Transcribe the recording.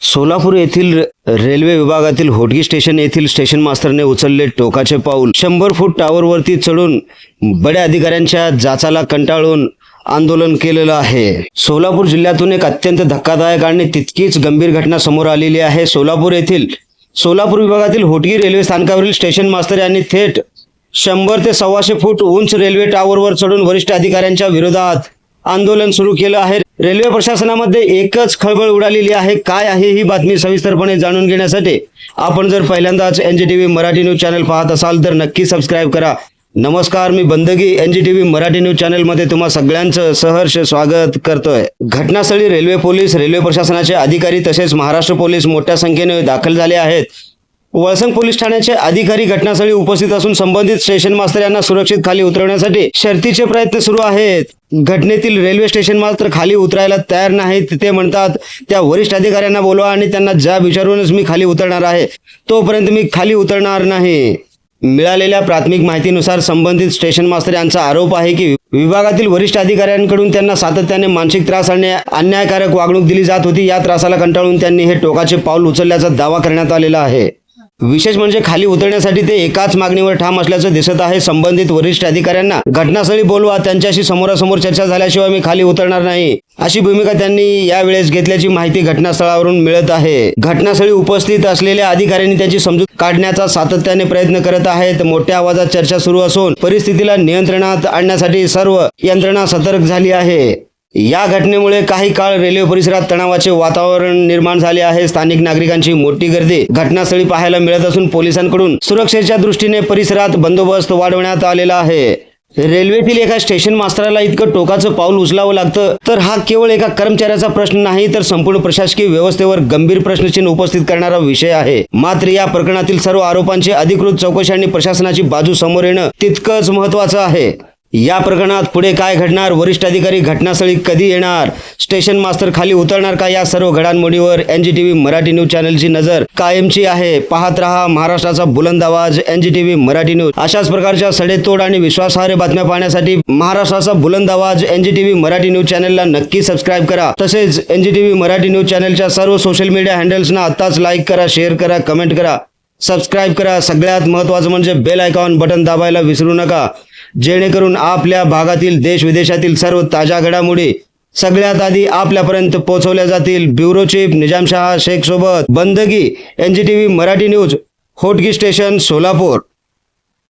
सोलापूर येथील रेल्वे विभागातील होटगी स्टेशन येथील स्टेशन मास्टरने उचलले टोकाचे पाऊल. 100 फूट टावरवरती चढून बड्या अधिकाऱ्यांच्या जाचाला कंटाळून आंदोलन केलेलं आहे. सोलापूर जिल्ह्यातून एक अत्यंत धक्कादायक आणि तितकीच गंभीर घटना समोर आलेली आहे. सोलापूर येथील सोलापूर विभागातील होटगी रेल्वे स्थानकावरील स्टेशन मास्टर यांनी थेट 100 ते 125 फूट उंच रेल्वे टावरवर चढून वरिष्ठ अधिकाऱ्यांच्या विरोधात आंदोलन सुरू केलं आहे. रेल्वे प्रशासनामध्ये एकच खळबळ उडालेली आहे. काय आहे ही बातमी सविस्तरपणे जाणून घेण्यासाठी आपण जर पहिल्यांदाच NGTV मराठी न्यूज चॅनल पाहत असाल तर नक्की सबस्क्राईब करा. नमस्कार, मी बंदगी NGTV मराठी न्यूज चॅनल मध्ये तुम्हा सगळ्यांचं सहर्ष स्वागत करतोय. घटनास्थळी रेल्वे पोलीस, रेल्वे प्रशासनाचे अधिकारी तसेच महाराष्ट्र पोलीस मोठ्या संख्येने दाखल झाले आहेत. वळसंग पोलीस ठाण्याचे अधिकारी घटनास्थळी उपस्थित असून संबंधित स्टेशन मास्तर यांना सुरक्षित खाली उतरवण्यासाठी शर्थीचे प्रयत्न सुरू आहेत. घटनेतील रेल्वे स्टेशन मास्तर खाली उतरायला तयार नाहीत. ते म्हणतात त्या वरिष्ठ अधिकाऱ्यांना बोलवा आणि त्यांना ज्या विचारूनच मी खाली उतरणार आहे तोपर्यंत मी खाली उतरणार नाही. मिळालेल्या प्राथमिक माहितीनुसार संबंधित स्टेशन मास्तर यांचा आरोप आहे की विभागातील वरिष्ठ अधिकाऱ्यांकडून त्यांना सातत्याने मानसिक त्रास आणि अन्यायकारक वागणूक दिली जात होती. या त्रासाला कंटाळून त्यांनी हे टोकाचे पाऊल उचलल्याचा दावा करण्यात आलेला आहे. विशेष म्हणजे खाली उतरण्यासाठी ते एकाच मागणीवर ठाम असल्याचं दिसत आहे. संबंधित वरिष्ठ अधिकाऱ्यांना घटनास्थळी बोलवा, त्यांच्याशी समोरासमोर चर्चा झाल्याशिवाय मी खाली उतरणार नाही, अशी भूमिका त्यांनी यावेळेस घेतल्याची माहिती घटनास्थळावरून मिळत आहे. घटनास्थळी उपस्थित असलेल्या अधिकाऱ्यांनी त्यांची समजूत काढण्याचा सातत्याने प्रयत्न करत आहेत. मोठ्या आवाजात चर्चा सुरू असून परिस्थितीला नियंत्रणात आणण्यासाठी सर्व यंत्रणा सतर्क झाली आहे. या घटनेमुळे काही काळ रेल्वे परिसरात तणावाचे वातावरण निर्माण झाले आहे. स्थानिक नागरिकांची मोठी गर्दी घटनास्थळी पाहायला मिळत असून पोलिसांकडून सुरक्षेच्या दृष्टीने परिसरात बंदोबस्त वाढवण्यात आलेला आहे. रेल्वेतील एका स्टेशन मास्तराला इतकं टोकाचं पाऊल उचलावं लागतं तर हा केवळ एका कर्मचाऱ्याचा प्रश्न नाही तर संपूर्ण प्रशासकीय व्यवस्थेवर गंभीर प्रश्नचिन्ह उपस्थित करणारा विषय आहे. मात्र या प्रकरणातील सर्व आरोपांची अधिकृत चौकशी आणि प्रशासनाची बाजू समोर येणं तितकंच महत्त्वाचं आहे. या प्रकरणात पुढे काय घडणार, वरिष्ठ अधिकारी घटनास्थळी कधी येणार, स्टेशन मास्तर खाली उतरणार का, या सर्व घडामोडीवर NGTV मराठी न्यूज चॅनलची नजर कायमची आहे. पाहत रहा महाराष्ट्राचा बुलंद आवाज NGTV मराठी न्यूज. अशाच प्रकारच्या सडेतोड आणि विश्वासार्ह बातम्या पाहण्यासाठी महाराष्ट्राचा बुलंद आवाज NGTV मराठी न्यूज चॅनलला नक्की सबस्क्राईब करा. तसेच NGTV मराठी न्यूज चॅनलच्या सर्व सोशल मीडिया हँडल्सना आताच लाईक करा, शेअर करा, कमेंट करा, सबस्क्राईब करा. सगळ्यात महत्त्वाचं म्हणजे बेल आयकॉन बटन दाबायला विसरू नका, जेणेकरून आपल्या भागातील देश विदेशातील सर्व ताज्या घडामोडी सगळ्यात आधी आपल्यापर्यंत पोहोचवल्या जातील. ब्युरो चीफ निजामशाह शेख सोबत बंदगी NGTV Marathi news, Hotgi station, Solapur.